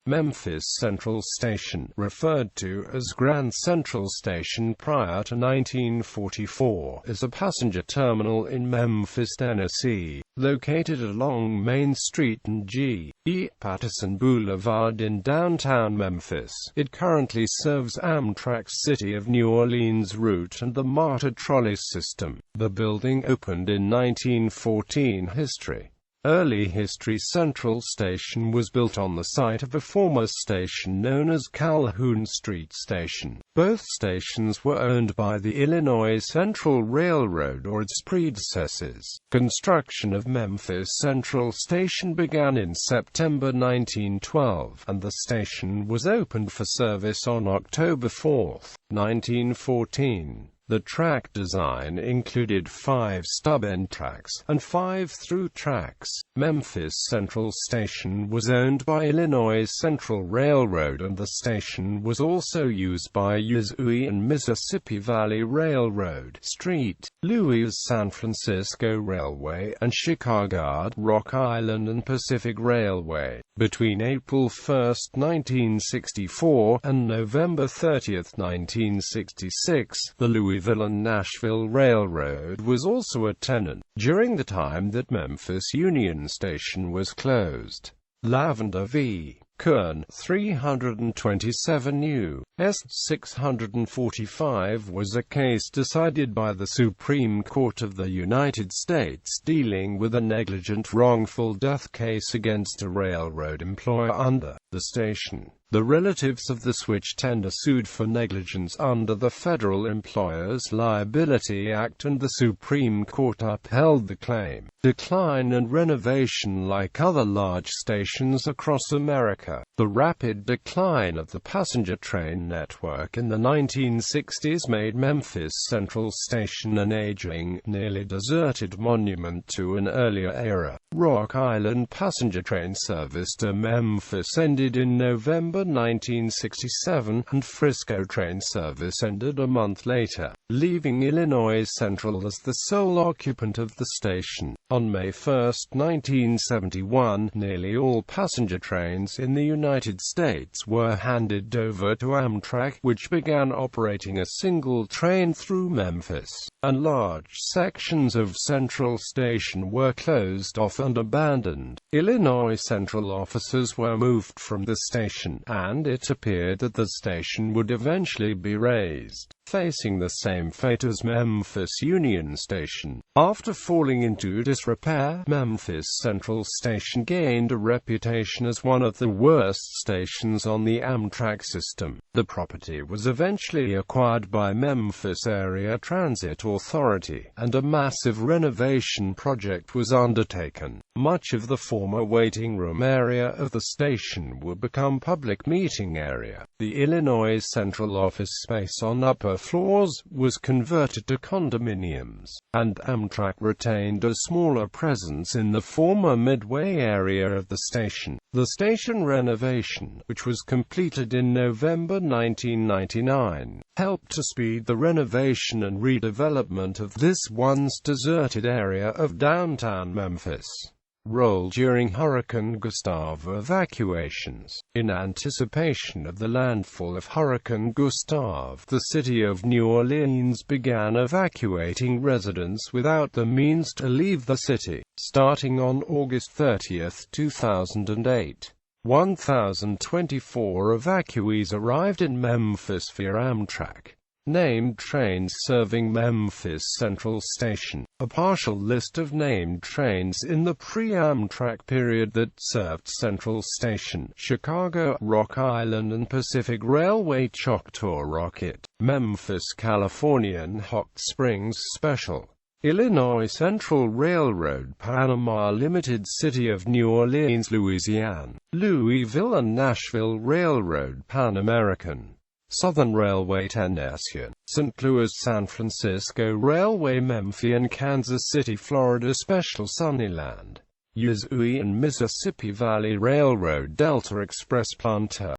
Memphis Central Station, referred to as Grand Central Station prior to 1944, is a passenger terminal in Memphis, Tennessee, located along Main Street and G.E.Patterson Boulevard in downtown Memphis. It currently serves Amtrak's City of New Orleans route and the MATA Trolley system. The building opened in 1914. History. Early history. Central Station was built on the site of a former station known as Calhoun Street Station. Both stations were owned by the Illinois Central Railroad or its predecessors. Construction of Memphis Central Station began in September 1912, and the station was opened for service on October 4, 1914. The track design included 5 stub-end tracks and 5 through tracks. Memphis Central Station was owned by Illinois Central Railroad, and the station was also used by Missouri and Mississippi Valley Railroad, St. Louis San Francisco Railway, and Chicago, Rock Island and Pacific Railway. Between April 1, 1964, and November 30, 1966, the Louisville and Nashville Railroad was also a tenant, during the time that Memphis Union Station was closed. Lavender v. Kern, 327 U.S. 645 was a case decided by the Supreme Court of the United States dealing with a negligent wrongful death case against a railroad employer under the station. The relatives of the switch tender sued for negligence under the Federal Employers' Liability Act, and the Supreme Court upheld the claim. Decline and renovation. Like other large stations across America, the rapid decline of the passenger train network in the 1960s made Memphis Central Station an aging, nearly deserted monument to an earlier era. Rock Island passenger train service to Memphis ended in November 1967, and Frisco train service ended a month later, leaving Illinois Central as the sole occupant of the station. On May 1, 1971, nearly all passenger trains in the United States were handed over to Amtrak, which began operating a single train through Memphis, and large sections of Central Station were closed off and abandoned. Illinois Central offices were moved from the station, and it appeared that the station would eventually be razed, facing the same fate as Memphis Union Station. After falling into disrepair, Memphis Central Station gained a reputation as one of the worst stations on the Amtrak system. The property was eventually acquired by Memphis Area Transit Authority, and a massive renovation project was undertaken. Much of the former waiting room area of the station would become public meeting area. The Illinois Central office space on upper floors was converted to condominiums, and Amtrak retained a smaller presence in the former Midway area of the station. The station renovation, which was completed in November 1999, helped to speed the renovation and redevelopment of this once deserted area of downtown Memphis. Role during Hurricane Gustav evacuations. In anticipation of the landfall of Hurricane Gustav, the city of New Orleans began evacuating residents without the means to leave the city. Starting on August 30, 2008, 1,024 evacuees arrived in Memphis via Amtrak named trains serving Memphis Central Station. A partial list of named trains in the pre-Amtrak period that served Central Station: Chicago, Rock Island and Pacific Railway, Choctaw Rocket, Memphis Californian, Hot Springs Special, Illinois Central Railroad, Panama Limited, City of New Orleans, Louisiana, Louisville and Nashville Railroad, Pan American, Southern Railway, Tennessee, St. Louis San Francisco Railway, Memphis and Kansas City, Florida Special, Sunnyland, Missouri and Mississippi Valley Railroad, Delta Express, Planta.